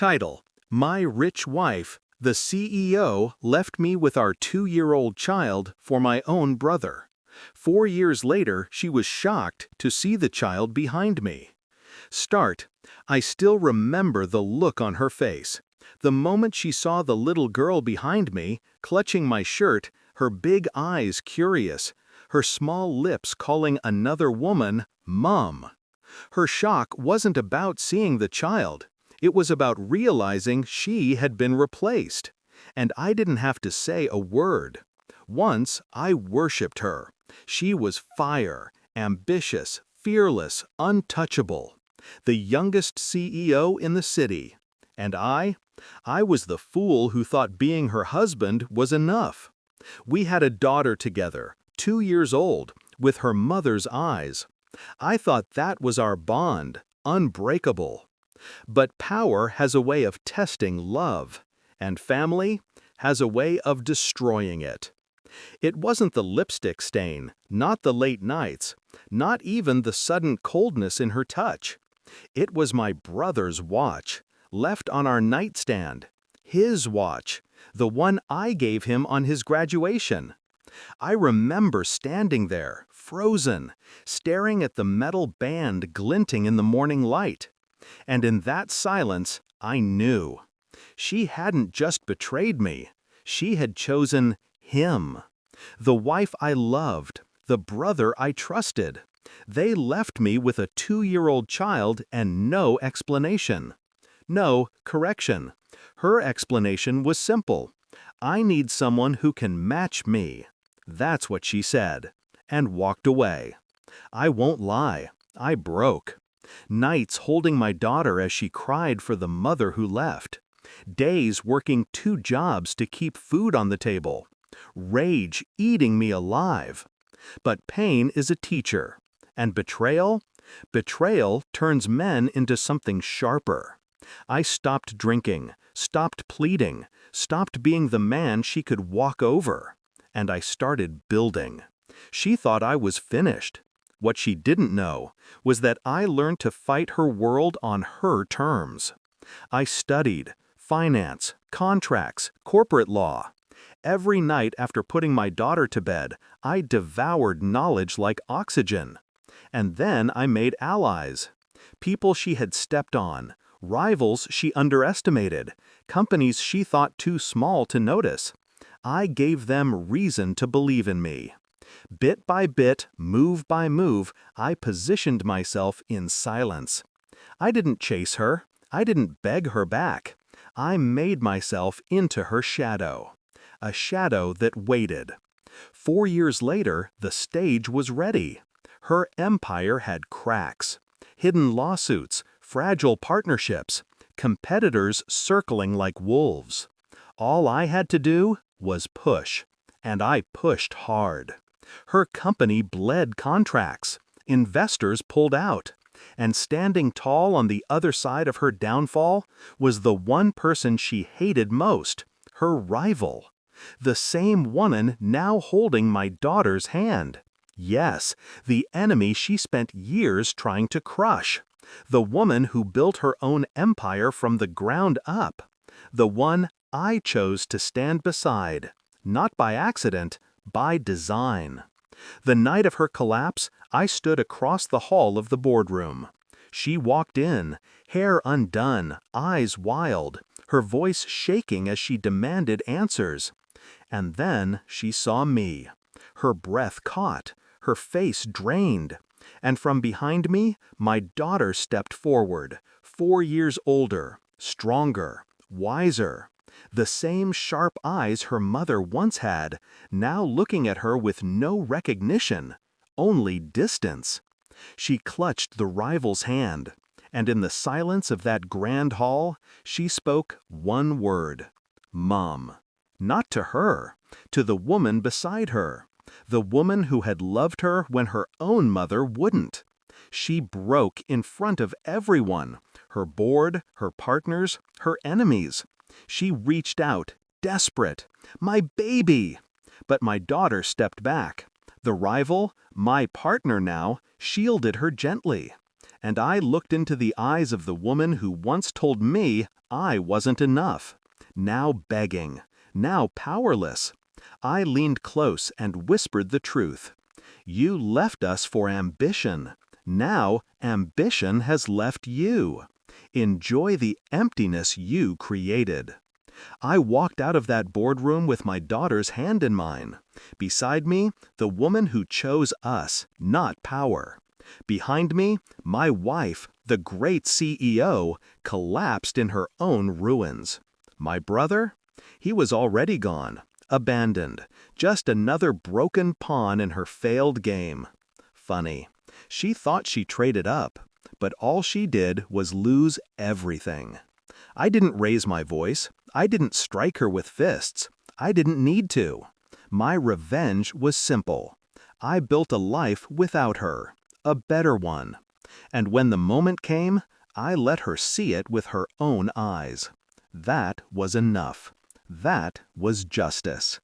Title: My Rich Wife, the CEO left me with our 2-year-old child for my own brother. 4 years later, she was shocked to see the child behind me. Start: I still remember the look on her face. The moment she saw the little girl behind me, clutching my shirt, her big eyes curious, her small lips calling another woman Mom. Her shock wasn't about seeing the child. It was about realizing she had been replaced. And I didn't have to say a word. Once, I worshipped her. She was fire, ambitious, fearless, untouchable. The youngest CEO in the city. And I was the fool who thought being her husband was enough. We had a daughter together, 2 years old, with her mother's eyes. I thought that was our bond, unbreakable. But power has a way of testing love, and family has a way of destroying it. It wasn't the lipstick stain, not the late nights, not even the sudden coldness in her touch. It was my brother's watch, left on our nightstand. His watch, the one I gave him on his graduation. I remember standing there, frozen, staring at the metal band glinting in the morning light. And in that silence, I knew. She hadn't just betrayed me. She had chosen him. The wife I loved, the brother I trusted. They left me with a 2-year-old child and no explanation. No, correction. Her explanation was simple. I need someone who can match me. That's what she said, and walked away. I won't lie, I broke. Nights holding my daughter as she cried for the mother who left. Days working 2 jobs to keep food on the table. Rage eating me alive. But pain is a teacher. And betrayal? Betrayal turns men into something sharper. I stopped drinking, stopped pleading, stopped being the man she could walk over. And I started building. She thought I was finished. What she didn't know was that I learned to fight her world on her terms. I studied finance, contracts, corporate law. Every night after putting my daughter to bed, I devoured knowledge like oxygen. And then I made allies. People she had stepped on, rivals she underestimated, companies she thought too small to notice. I gave them reason to believe in me. Bit by bit, move by move, I positioned myself in silence. I didn't chase her. I didn't beg her back. I made myself into her shadow. A shadow that waited. 4 years later, the stage was ready. Her empire had cracks, hidden lawsuits, fragile partnerships, competitors circling like wolves. All I had to do was push, and I pushed hard. Her company bled contracts, investors pulled out, and standing tall on the other side of her downfall was the one person she hated most, her rival. The same woman now holding my daughter's hand. Yes, the enemy she spent years trying to crush. The woman who built her own empire from the ground up. The one I chose to stand beside, not by accident, by design. The night of her collapse, I stood across the hall of the boardroom. She walked in, hair undone, eyes wild, her voice shaking as she demanded answers. And then she saw me. Her breath caught, her face drained. And from behind me, my daughter stepped forward, 4 years older, stronger, wiser. The same sharp eyes her mother once had, now looking at her with no recognition, only distance. She clutched the rival's hand, and in the silence of that grand hall, she spoke one word: Mom. Not to her, to the woman beside her, the woman who had loved her when her own mother wouldn't. She broke in front of everyone, her board, her partners, her enemies. She reached out, desperate. My baby! But my daughter stepped back. The rival, my partner now, shielded her gently. And I looked into the eyes of the woman who once told me I wasn't enough. Now begging, now powerless. I leaned close and whispered the truth. You left us for ambition. Now ambition has left you. Enjoy the emptiness you created. I walked out of that boardroom with my daughter's hand in mine. Beside me, the woman who chose us, not power. Behind me, my wife, the great CEO, collapsed in her own ruins. My brother? He was already gone, abandoned, just another broken pawn in her failed game. Funny, she thought she traded up, but all she did was lose everything. I didn't raise my voice. I didn't strike her with fists. I didn't need to. My revenge was simple. I built a life without her, a better one. And when the moment came, I let her see it with her own eyes. That was enough. That was justice.